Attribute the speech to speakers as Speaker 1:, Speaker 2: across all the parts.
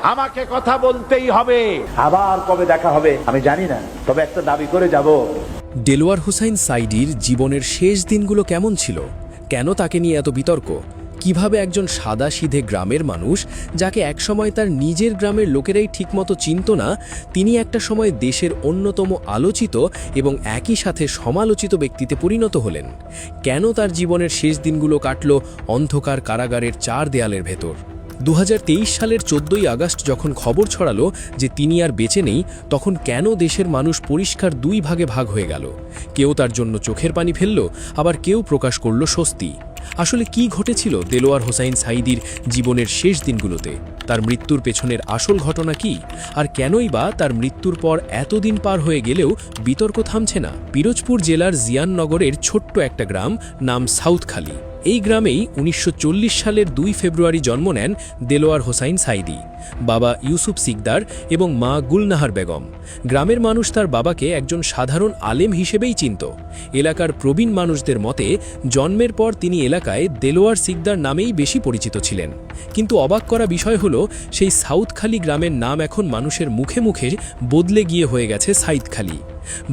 Speaker 1: আমাকে কথা বলতেই হবে। আবার কবে দেখা হবে আমি জানি না, তবে একটা দাবি করে যাব।
Speaker 2: দেলোয়ার হোসাইন সাঈদীর জীবনের শেষ দিনগুলো কেমন ছিল? কেন তাকে নিয়ে এত বিতর্ক? কিভাবে একজন সাদাসিধে গ্রামের মানুষ, যাকে একসময় তার নিজের গ্রামের লোকেরাই ঠিকমতো চিনত না, তিনি একটা সময় দেশের অন্যতম আলোচিত এবং একই সাথে সমালোচিত ব্যক্তিতে পরিণত হলেন? কেন তার জীবনের শেষ দিনগুলো কাটল অন্ধকার কারাগারের 4 দেয়ালের ভেতর? 2023 সালের 14ই আগস্ট যখন খবর ছড়ালো যে তিনি আর বেঁচে নেই, তখন কেন দেশের মানুষ পরিষ্কার 2 ভাগে ভাগ হয়ে গেল? কেউ তার জন্য চোখের পানি ফেলল, আবার কেউ প্রকাশ করল স্বস্তি। আসলে কি ঘটেছিল দেলোয়ার হোসাইন সাঈদীর জীবনের শেষ দিনগুলোতে? তার মৃত্যুর পেছনের আসল ঘটনা কি? আর কেনই বা তার মৃত্যুর পর এতদিন পার হয়ে গেলেও বিতর্ক থামছে না? পিরোজপুর জেলার জিয়াননগরের ছোট্ট একটা গ্রাম, নাম সাউথখালী। এই গ্রামেই 1940 সালের 2 ফেব্রুয়ারি জন্ম নেন দেলোয়ার হোসাইন সাঈদী। বাবা ইউসুফ সিকদার এবং মা গুলনাহার বেগম। গ্রামের মানুষ তার বাবাকে একজন সাধারণ আলেম হিসেবেই চিনত। এলাকার প্রবীণ মানুষদের মতে জন্মের পর তিনি এলাকায় দেলোয়ার সিকদার নামেই বেশি পরিচিত ছিলেন। কিন্তু অবাক করা বিষয় হলো, সেই সাউথখালী গ্রামের নাম এখন মানুষের মুখে মুখে বদলে গিয়ে হয়ে গেছে সাঈদখালী।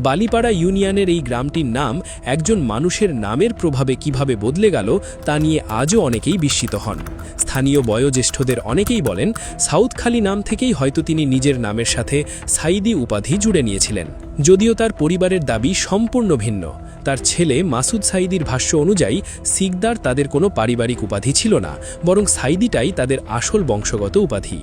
Speaker 2: বালিপাড়া ইউনিয়নের এই গ্রামটির নাম একজন মানুষের নামের প্রভাবে কিভাবে বদলে গেল তা নিয়ে আজও অনেকেই বিস্মিত হন। স্থানীয় বয়োজ্যেষ্ঠদের অনেকেই বলেন, সাউথখালী নাম থেকেই হয়তো তিনি নিজের নামের সাথে সাঈদী উপাধি জুড়ে নিয়েছিলেন। যদিও তার পরিবারের দাবি সম্পূর্ণ ভিন্ন। তার ছেলে মাসুদ সাঈদীর ভাষ্য অনুযায়ী সিকদার তাদের কোনো পারিবারিক উপাধি ছিল না, বরং সাঈদীটাই তাদের আসল বংশগত উপাধি।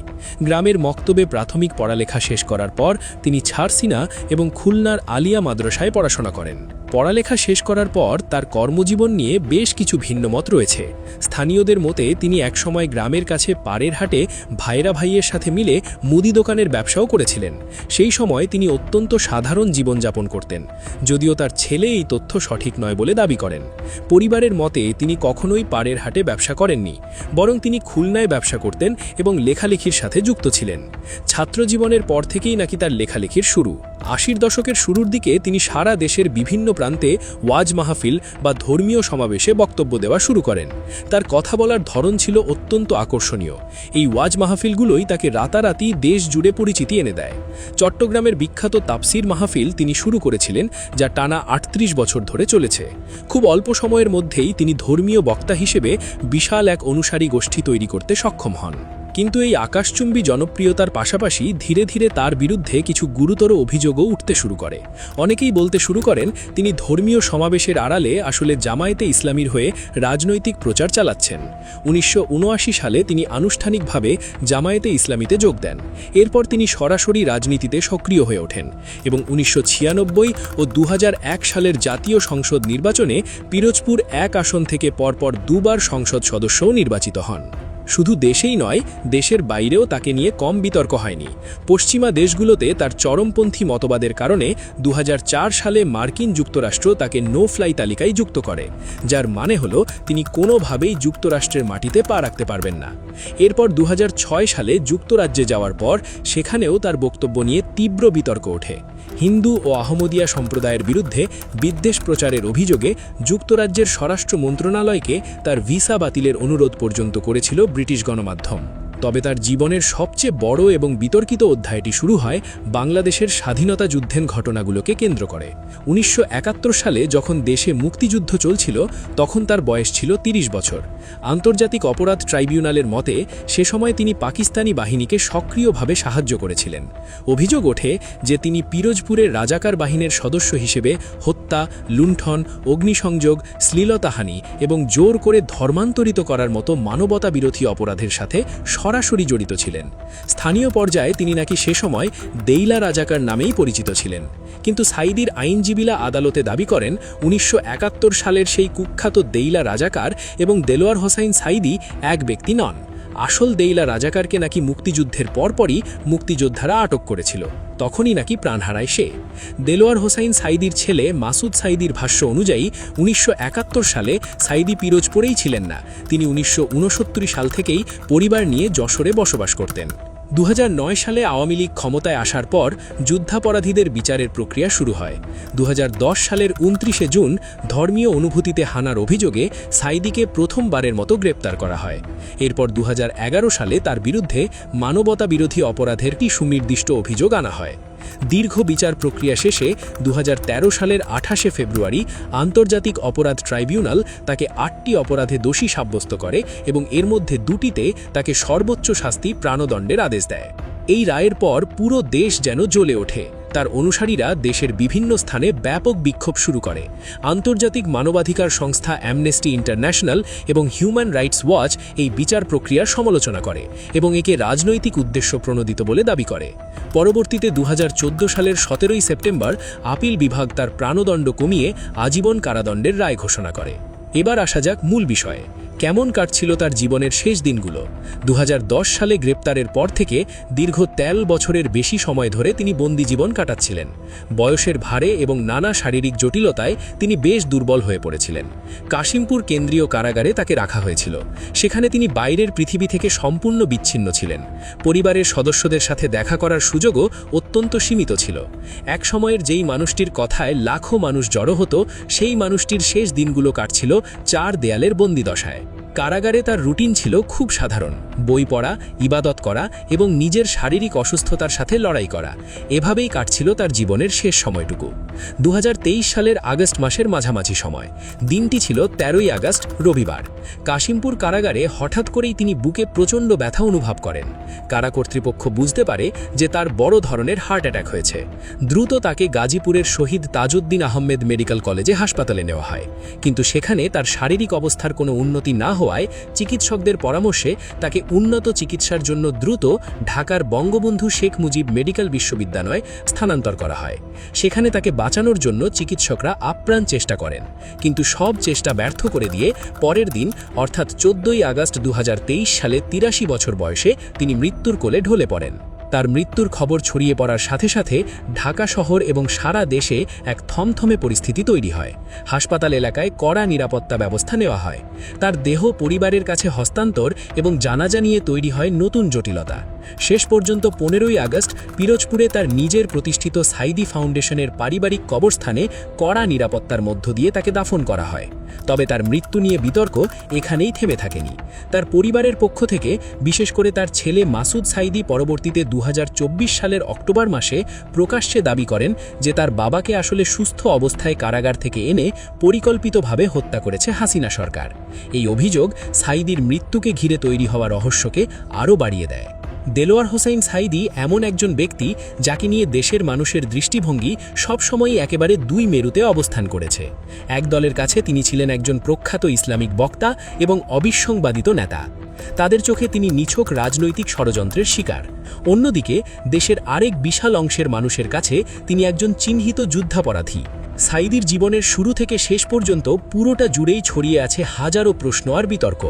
Speaker 2: গ্রামের মক্তবে প্রাথমিক পড়ালেখা শেষ করার পর তিনি ছারসিনা এবং খুলনার আলিয়া মাদ্রাসায় পড়াশোনা করেন। পড়ালেখা শেষ করার পর তার কর্মজীবন নিয়ে বেশ কিছু ভিন্নমত রয়েছে। স্থানীয়দের মতে তিনি একসময় গ্রামের কাছে পাড়ের হাটে ভাইরা ভাইয়ের সাথে মিলে মুদি দোকানের ব্যবসাও করেছিলেন। সেই সময় তিনি অত্যন্ত সাধারণ জীবনযাপন করতেন, যদিও তার ছেলে এই তথ্য সঠিক নয় বলে দাবি করেন। পরিবারের মতে তিনি কখনোই পাড়ের হাটে ব্যবসা করেননি, বরং তিনি খুলনায় ব্যবসা করতেন এবং লেখালেখির সাথে যুক্ত ছিলেন। ছাত্রজীবনের পর থেকেই নাকি তার লেখালেখির শুরু। 80 দশকের শুরুর দিকে তিনি সারা দেশের বিভিন্ন প্রান্তে ওয়াজ মাহফিল বা ধর্মীয় সমাবেশে বক্তব্য দেওয়া শুরু করেন। তার কথা বলার ধরন ছিল অত্যন্ত আকর্ষণীয়। এই ওয়াজ মাহফিলগুলোই তাকে রাতারাতি দেশ জুড়ে পরিচিতি এনে দেয়। চট্টগ্রামের বিখ্যাত তাফসির মাহফিল তিনি শুরু করেছিলেন, যা টানা 38 বছর ধরে চলেছে। খুব অল্প সময়ের মধ্যেই তিনি ধর্মীয় বক্তা হিসেবে বিশাল এক অনুসারী গোষ্ঠী তৈরি করতে সক্ষম হন। কিন্তু এই আকাশচুম্বী জনপ্রিয়তার পাশাপাশি ধীরে ধীরে তার বিরুদ্ধে কিছু গুরুতর অভিযোগও উঠতে শুরু করে। অনেকেই বলতে শুরু করেন তিনি ধর্মীয় সমাবেশের আড়ালে আসলে জামায়াতে ইসলামীর হয়ে রাজনৈতিক প্রচার চালাচ্ছেন। 1979 সালে তিনি আনুষ্ঠানিকভাবে জামায়াতে ইসলামীতে যোগ দেন। এরপর তিনি সরাসরি রাজনীতিতে সক্রিয় হয়ে ওঠেন এবং 1996 ও 2001 সালের জাতীয় সংসদ নির্বাচনে পিরোজপুর 1 আসন থেকে পরপর 2 বার সংসদ সদস্যও নির্বাচিত হন। শুধু দেশেই নয়, দেশের বাইরেও তাকে নিয়ে কম বিতর্ক হয়নি। পশ্চিমা দেশগুলোতে তার চরমপন্থী মতবাদের কারণে 2004 সালে মার্কিন যুক্তরাষ্ট্র তাকে নো ফ্লাই তালিকায় যুক্ত করে, যার মানে হলো তিনি কোনোভাবেই যুক্তরাষ্ট্রের মাটিতে পা রাখতে পারবেন না। এরপর 2006 সালে যুক্তরাজ্যে যাওয়ার পর সেখানেও তার বক্তব্য নিয়ে তীব্র বিতর্ক ওঠে। হিন্দু ও আহমদিয়া সম্প্রদায়ের বিরুদ্ধে বিদ্বেষ প্রচারের অভিযোগে যুক্তরাজ্যের স্বরাষ্ট্র মন্ত্রণালয়কে তার ভিসা বাতিলের অনুরোধ পর্যন্ত করেছিল ব্রিটিশ গণমাধ্যম। তবে তার জীবনের সবচেয়ে বড় এবং বিতর্কিত অধ্যায়টি শুরু হয় বাংলাদেশের স্বাধীনতা যুদ্ধের ঘটনাগুলোকে কেন্দ্র করে। 1971 সালে যখন দেশে মুক্তিযুদ্ধ চলছিল, তখন তার বয়স ছিল 30 বছর। আন্তর্জাতিক অপরাধ ট্রাইব্যুনালের মতে সে সময় তিনি পাকিস্তানি বাহিনীকে সক্রিয়ভাবে সাহায্য করেছিলেন। অভিযোগ ওঠে যে তিনি পিরোজপুরের রাজাকার বাহিনীর সদস্য হিসেবে হত্যা, লুণ্ঠন, অগ্নিসংযোগ, শ্লীলতাহানি এবং জোর করে ধর্মান্তরিত করার মতো মানবতা বিরোধী অপরাধের সাথে সরাসরি জড়িত ছিলেন। স্থানীয় পর্যায়ে তিনি নাকি সে সময় দেইলা রাজাকার নামেই পরিচিত ছিলেন। কিন্তু সাঈদীর আইনজীবীরা আদালতে দাবি করেন 1971 সালের সেই কুখ্যাত দেইলা রাজাকার এবং দেলোয়ার হোসাইন সাঈদী এক ব্যক্তি নন। আসল দেইলা রাজাকারকে নাকি মুক্তিযুদ্ধের পরপরই মুক্তিযোদ্ধারা আটক করেছিল, তখনই নাকি প্রাণ হারায় সে। দেলোয়ার হোসাইন সাঈদীর ছেলে মাসুদ সাঈদীর ভাষ্য অনুযায়ী 1971 সালে সাঈদী পিরোজপুরেই ছিলেন না। তিনি 1969 সাল থেকেই পরিবার নিয়ে যশোরে বসবাস করতেন। 2009 সালে আওয়ামী লীগ ক্ষমতায় আসার পর যুদ্ধাপরাধীদের বিচারের প্রক্রিয়া শুরু হয়। 2010 সালের 29 জুন ধর্মীয় অনুভূতিতে হানার অভিযোগে সাইদিকে প্রথমবারের মতো গ্রেপ্তার করা হয়। এরপর 2011 সালে তার বিরুদ্ধে মানবতা বিরোধী অপরাধের একটি সুনির্দিষ্ট অভিযোগ আনা হয়। দীর্ঘ বিচার প্রক্রিয়া শেষে 2013 সালের 28 ফেব্রুয়ারি আন্তর্জাতিক অপরাধ ট্রাইব্যুনাল তাকে 8টি অপরাধে দোষী সাব্যস্ত করে এবং এর মধ্যে 2টিতে তাকে সর্বোচ্চ শাস্তি প্রাণদণ্ডের আদেশ দেয়। এই রায়ের পর পুরো দেশ যেন জ্বলে ওঠে। তার অনুসারীরা দেশের বিভিন্ন স্থানে ব্যাপক বিক্ষোভ শুরু করে। আন্তর্জাতিক মানবাধিকার সংস্থা অ্যামনেস্টি ইন্টারন্যাশনাল এবং হিউম্যান রাইটস ওয়াচ এই বিচার প্রক্রিয়ার সমালোচনা করে এবং একে রাজনৈতিক উদ্দেশ্য প্রণোদিত বলে দাবি করে। পরবর্তীতে 2014 সালের 17 সেপ্টেম্বর আপিল বিভাগ তার প্রাণদণ্ড কমিয়ে আজীবন কারাদণ্ডের রায় ঘোষণা করে। এবার আসা যাক মূল বিষয়ে। কেমন কাটছিল তার জীবনের শেষ দিনগুলো? 2010 সালে গ্রেপ্তারের পর থেকে দীর্ঘ 13 বছরের বেশি সময় ধরে তিনি বন্দি জীবন কাটাচ্ছিলেন। বয়সের ভারে এবং নানা শারীরিক জটিলতায় তিনি বেশ দুর্বল হয়ে পড়েছিলেন। কাশিমপুর কেন্দ্রীয় কারাগারে তাকে রাখা হয়েছিল। সেখানে তিনি বাইরের পৃথিবী থেকে সম্পূর্ণ বিচ্ছিন্ন ছিলেন। পরিবারের সদস্যদের সাথে দেখা করার সুযোগও অত্যন্ত সীমিত ছিল। এক সময়ের যেই মানুষটির কথায় লাখো মানুষ জড়ো হতো, সেই মানুষটির শেষ দিনগুলো কাটছিল 4 দেয়ালের বন্দিদশায়। কারাগারে তার রুটিন ছিল খুব সাধারণ: বই পড়া, ইবাদত করা এবং নিজের শারীরিক অসুস্থতার সাথে লড়াই করা। এভাবেই কাটছিল তার জীবনের শেষ সময়টুকু। 2023 সালের আগস্ট মাসের মাঝামাঝি সময়। দিনটি ছিল 13ই আগস্ট, রবিবার। কাশিমপুর কারাগারে হঠাৎ করেই তিনি বুকে প্রচণ্ড ব্যথা অনুভব করেন। কারা কর্তৃপক্ষ বুঝতে পারে যে তার বড় ধরনের হার্ট অ্যাটাক হয়েছে। দ্রুত তাকে গাজীপুরের শহীদ তাজউদ্দিন আহমেদ মেডিকেল কলেজে হাসপাতালে নেওয়া হয়। কিন্তু সেখানে তার শারীরিক অবস্থার কোনো উন্নতি না হওয়ায় চিকিৎসকদের পরামর্শে তাকে উন্নত চিকিৎসার জন্য দ্রুত ঢাকার বঙ্গবন্ধু শেখ মুজিব মেডিকেল বিশ্ববিদ্যালয়ে স্থানান্তর করা হয়। সেখানে তাকে বাঁচানোর জন্য চিকিৎসকরা আপ্রাণ চেষ্টা করেন, কিন্তু সব চেষ্টা ব্যর্থ করে দিয়ে পরের দিন অর্থাৎ 14ই আগস্ট 2023 সালে 83 বছর বয়সে তিনি মৃত্যুর কোলে ঢলে পড়েন। তার মৃত্যুর খবর ছড়িয়ে পড়ার সাথে সাথে ঢাকা শহর এবং সারা দেশে এক থমথমে পরিস্থিতি তৈরি হয়। হাসপাতাল এলাকায় কড়া নিরাপত্তা ব্যবস্থা নেওয়া হয়। তার দেহ পরিবারের কাছে হস্তান্তর এবং জানাজা নিয়ে তৈরি হয় নতুন জটিলতা। শেষ পর্যন্ত 15ই আগস্ট পিরোজপুরে তার নিজের প্রতিষ্ঠিত সাইদি ফাউন্ডেশনের পারিবারিক কবরস্থানে কড়া নিরাপত্তার মধ্য দিয়ে তাকে দাফন করা হয়। তবে তার মৃত্যু নিয়ে বিতর্ক এখানেই থেমে থাকেনি। তার পরিবারের পক্ষ থেকে, বিশেষ করে তার ছেলে মাসুদ সাইদি, পরবর্তীতে 2024 সালের অক্টোবর মাসে প্রকাশ্যে দাবি করেন যে তার বাবাকে আসলে সুস্থ অবস্থায় কারাগার থেকে এনে পরিকল্পিতভাবে হত্যা করেছে হাসিনা সরকার। এই অভিযোগ সাইদির মৃত্যুকে ঘিরে তৈরি হওয়া রহস্যকে আরও বাড়িয়ে দেয়। দেলোয়ার হোসাইন সাইদি এমন একজন ব্যক্তি যাকে নিয়ে দেশের মানুষের দৃষ্টিভঙ্গি সবসময়ই একেবারে দুই মেরুতে অবস্থান করেছে। এক দলের কাছে তিনি ছিলেন একজন প্রখ্যাত ইসলামিক বক্তা এবং অবিসংবাদিত নেতা। তাদের চোখে তিনি নিছক রাজনৈতিক ষড়যন্ত্রের শিকার। অন্যদিকে দেশের আরেক বিশাল অংশের মানুষের কাছে তিনি একজন চিহ্নিত যুদ্ধাপরাধী। সাইদির জীবনের শুরু থেকে শেষ পর্যন্ত পুরোটা জুড়েই ছড়িয়ে আছে হাজারো প্রশ্ন আর বিতর্ক।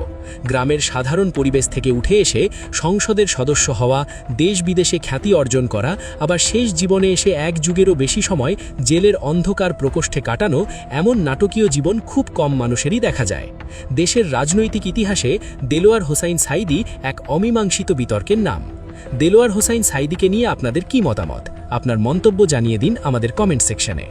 Speaker 2: গ্রামের সাধারণ পরিবেশ থেকে উঠে এসে সংসদের সদস্য হওয়া, দেশ বিদেশে খ্যাতি অর্জন করা, আবার শেষ জীবনে এসে এক যুগেরও বেশি সময় জেলের অন্ধকার প্রকোষ্ঠে কাটানো, এমন নাটকীয় জীবন খুব কম মানুষেরই দেখা যায়। দেশের রাজনৈতিক ইতিহাসে দেলোয়ার হোসাইন সাইদি এক অমীমাংসিত বিতর্কের নাম। দেলোয়ার হোসাইন সাইদিকে নিয়ে আপনাদের কি মতামত? আপনার মন্তব্য জানিয়ে দিন আমাদের কমেন্ট সেকশনে।